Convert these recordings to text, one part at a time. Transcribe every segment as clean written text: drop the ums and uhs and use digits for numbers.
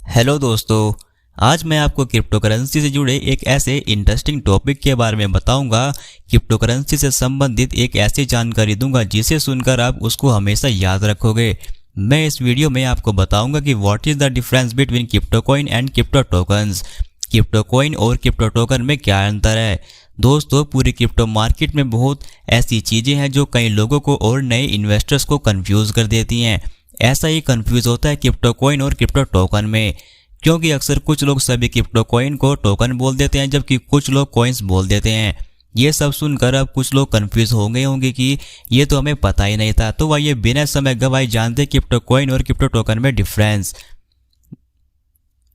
Hello दोस्तों। आज मैं आपको क्रिप्टो करेंसी से जुड़े एक ऐसे इंटरेस्टिंग टॉपिक के बारे में बताऊंगा। क्रिप्टो करेंसी से संबंधित एक ऐसी जानकारी दूंगा जिसे सुनकर आप उसको हमेशा याद रखोगे। मैं इस वीडियो में आपको बताऊंगा कि what is the difference between crypto coin and crypto tokens. Crypto coin और क्रिप्टो टोकन में क्या अंतर है। दोस्तों, पूरी क्रिप्टो मार्केट में बहुत ऐसी चीज़ें हैं जो कई लोगों को और नए इन्वेस्टर्स को कंफ्यूज कर देती हैं। ऐसा ही कंफ्यूज होता है क्रिप्टो कॉइन और क्रिप्टो टोकन में, क्योंकि अक्सर कुछ लोग सभी क्रिप्टो कॉइन को टोकन बोल देते हैं जबकि कुछ लोग कॉइन्स बोल देते हैं। ये सब सुनकर अब कुछ लोग कंफ्यूज हो गए होंगे कि ये तो हमें पता ही नहीं था। तो आइए बिना समय गवाए जानते क्रिप्टो कॉइन और क्रिप्टो टोकन में डिफरेंस।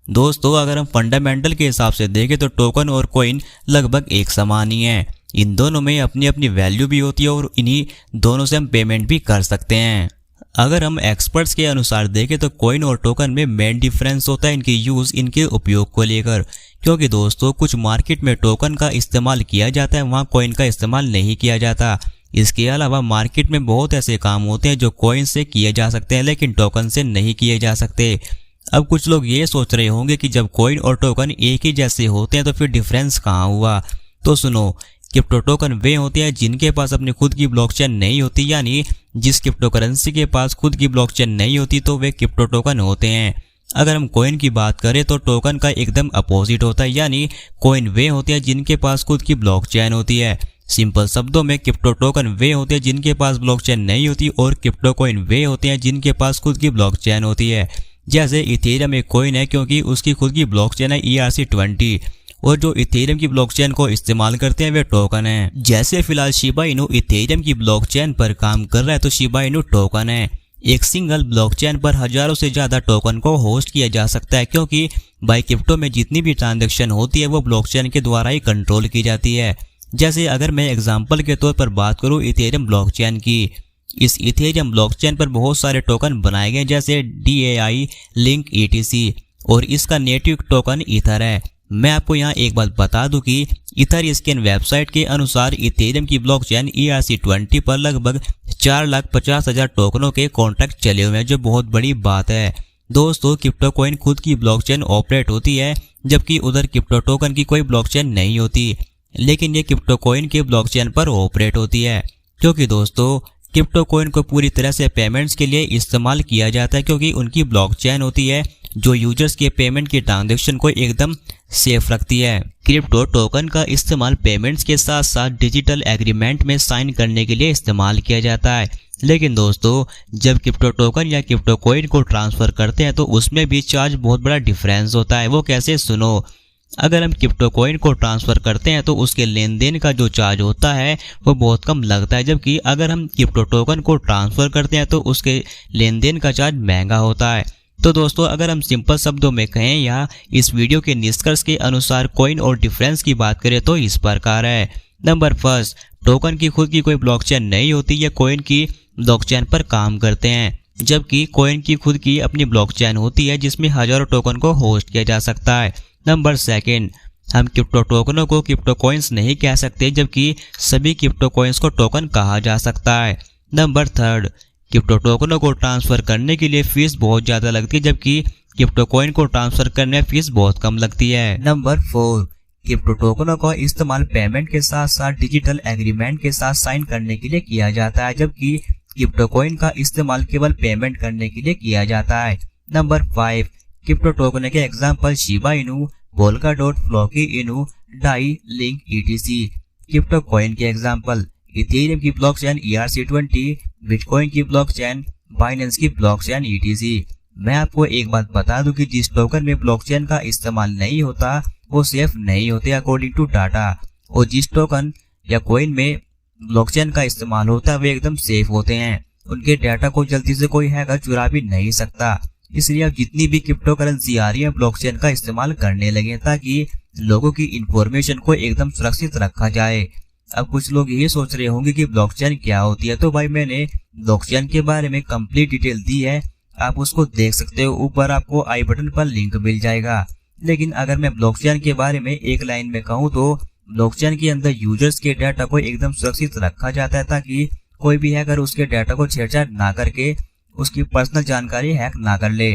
दोस्तों, अगर हम फंडामेंटल के हिसाब से देखें तो टोकन और कॉइन लगभग एक समान ही हैं। इन दोनों में अपनी अपनी वैल्यू भी होती है और इन्हीं दोनों से हम पेमेंट भी कर सकते हैं। अगर हम एक्सपर्ट्स के अनुसार देखें तो कॉइन और टोकन में मेन डिफरेंस होता है इनके यूज़, इनके उपयोग को लेकर। क्योंकि दोस्तों, कुछ मार्केट में टोकन का इस्तेमाल किया जाता है, वहाँ कॉइन का इस्तेमाल नहीं किया जाता। इसके अलावा मार्केट में बहुत ऐसे काम होते हैं जो कॉइन से किए जा सकते हैं लेकिन टोकन से नहीं किए जा सकते। अब कुछ लोग ये सोच रहे होंगे कि जब कॉइन और टोकन एक ही जैसे होते हैं तो फिर डिफरेंस कहाँ हुआ। तो सुनो, क्रिप्टो टोकन वे होते हैं जिनके पास अपनी खुद की ब्लॉकचेन नहीं होती, यानी जिस क्रिप्टो करेंसी के पास खुद की ब्लॉकचेन नहीं होती तो वे क्रिप्टो टोकन होते हैं। अगर हम कॉइन की बात करें तो टोकन का एकदम अपोजिट होता है, यानी कॉइन वे होते हैं जिनके पास खुद की ब्लॉकचेन होती है। सिंपल शब्दों में क्रिप्टो टोकन वे होते हैं जिनके पास ब्लॉकचेन नहीं होती और क्रिप्टो कॉइन वे होते हैं जिनके पास खुद की ब्लॉकचेन होती है। जैसे इथेरियम एक कॉइन है क्योंकि उसकी खुद की ब्लॉकचेन है ERC20, और जो इथेरियम की ब्लॉकचेन को इस्तेमाल करते हैं वे टोकन है। जैसे फिलहाल शिबा इनू इथेरियम की ब्लॉकचेन पर काम कर रहा है तो शिबा इनू टोकन है। एक सिंगल ब्लॉकचेन पर हजारों से ज्यादा टोकन को होस्ट किया जा सकता है, क्योंकि बाई क्रिप्टो में जितनी भी ट्रांजैक्शन होती है वो ब्लॉकचेन के द्वारा ही कंट्रोल की जाती है। जैसे अगर मैं एग्जाम्पल के तौर पर बात करूँ इथेरियम ब्लॉकचेन की, इस इथेरियम ब्लॉकचेन पर बहुत सारे टोकन बनाए गए जैसे DAI, लिंक, ETC, और इसका नेटिव टोकन ईथर है। मैं आपको यहाँ एक बात बता दूं कि ईथरस्कैन वेबसाइट के अनुसार इथेरियम की ब्लॉकचेन ERC20 पर लगभग 4,50,000 टोकनों के कॉन्ट्रैक्ट चले हुए हैं, जो बहुत बड़ी बात है। दोस्तों, क्रिप्टो कॉइन खुद की ब्लॉकचेन ऑपरेट होती है जबकि उधर क्रिप्टो टोकन की कोई ब्लॉकचेन नहीं होती, लेकिन ये क्रिप्टो कॉइन के ब्लॉकचेन पर ऑपरेट होती है। क्योंकि दोस्तों, क्रिप्टो कॉइन को पूरी तरह से पेमेंट्स के लिए इस्तेमाल किया जाता है क्योंकि उनकी ब्लॉकचेन होती है जो यूजर्स के पेमेंट की ट्रांजैक्शन को एकदम सेफ रखती है। क्रिप्टो टोकन का इस्तेमाल पेमेंट्स के साथ साथ डिजिटल एग्रीमेंट में साइन करने के लिए इस्तेमाल किया जाता है। लेकिन दोस्तों, जब क्रिप्टो टोकन या क्रिप्टो कॉइन को ट्रांसफर करते हैं तो उसमें भी चार्ज बहुत बड़ा डिफरेंस होता है। वो कैसे, सुनो। अगर हम क्रिप्टो कॉइन को ट्रांसफर करते हैं तो उसके लेन देन का जो चार्ज होता है वो बहुत कम लगता है, जबकि अगर हम क्रिप्टो टोकन को ट्रांसफर करते हैं तो उसके लेन देन का चार्ज महंगा होता है। तो दोस्तों, अगर हम सिंपल शब्दों में कहें या इस वीडियो के निष्कर्ष के अनुसार कॉइन और डिफरेंस की बात करें तो इस प्रकार है। नंबर फर्स्ट, टोकन की खुद की कोई ब्लॉकचेन नहीं होती, ये कॉइन की ब्लॉकचेन पर काम करते हैं, जबकि कॉइन की खुद की अपनी ब्लॉकचेन होती है जिसमें हजारों टोकन को होस्ट किया जा सकता है। नंबर सेकंड, हम क्रिप्टो टोकनों को क्रिप्टो कॉइन्स नहीं कह सकते जबकि सभी क्रिप्टो कॉइन्स को टोकन कहा जा सकता है। नंबर थर्ड, क्रिप्टो टोकनों को ट्रांसफर करने के लिए फीस बहुत ज़्यादा लगती है जबकि क्रिप्टो कॉइन को ट्रांसफर करने में फीस बहुत कम लगती है। नंबर फोर, क्रिप्टो टोकनों का इस्तेमाल पेमेंट के साथ साथ डिजिटल एग्रीमेंट के साथ साइन करने के लिए किया जाता है, जबकि क्रिप्टो कॉइन का इस्तेमाल केवल पेमेंट करने के लिए किया जाता है। नंबर फाइव, क्रिप्टो टोकन के example Shiba Inu, Polkadot, Floki Inu, Dai, Link, ETC। Crypto coin के एग्जाम्पल इथेरियम की ब्लॉकचेन ERC20, बिटकॉइन की ब्लॉकचेन, बाइनेंस की ब्लॉकचेन ETC। मैं आपको एक बात बता दूं कि जिस टोकन में ब्लॉकचेन का इस्तेमाल नहीं होता वो सेफ नहीं होते अकॉर्डिंग टू डाटा, और जिस टोकन या कॉइन में ब्लॉकचेन का इस्तेमाल होता है वे एकदम सेफ होते हैं। उनके डाटा को जल्दी से कोई हैकर चुरा भी नहीं सकता। इसलिए अब जितनी भी क्रिप्टो करेंसी आ रही है ब्लॉकचेन का इस्तेमाल करने लगे ताकि लोगों की इंफॉर्मेशन को एकदम सुरक्षित रखा जाए। अब कुछ लोग ये सोच रहे होंगे कि ब्लॉकचेन क्या होती है, तो भाई मैंने ब्लॉकचेन के बारे में कंप्लीट डिटेल दी है, आप उसको देख सकते हो। ऊपर आपको आई बटन पर लिंक मिल जाएगा। लेकिन अगर मैं ब्लॉकचेन के बारे में एक लाइन में कहूँ तो ब्लॉकचेन के अंदर यूजर्स के डाटा को एकदम सुरक्षित रखा जाता है ताकि कोई भी हैकर उसके डाटा को छेड़छाड़ ना करके उसकी पर्सनल जानकारी हैक ना कर ले।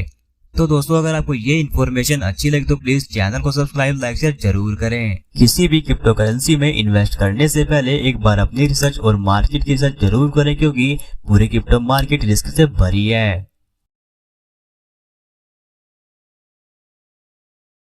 तो दोस्तों अगर आपको ये इन्फॉर्मेशन अच्छी लगी तो प्लीज चैनल को सब्सक्राइब, लाइक, शेयर जरूर करें। किसी भी क्रिप्टो करेंसी में इन्वेस्ट करने से पहले एक बार अपनी रिसर्च और मार्केट की रिसर्च जरूर करें, क्योंकि पूरी क्रिप्टो मार्केट रिस्क से भरी है।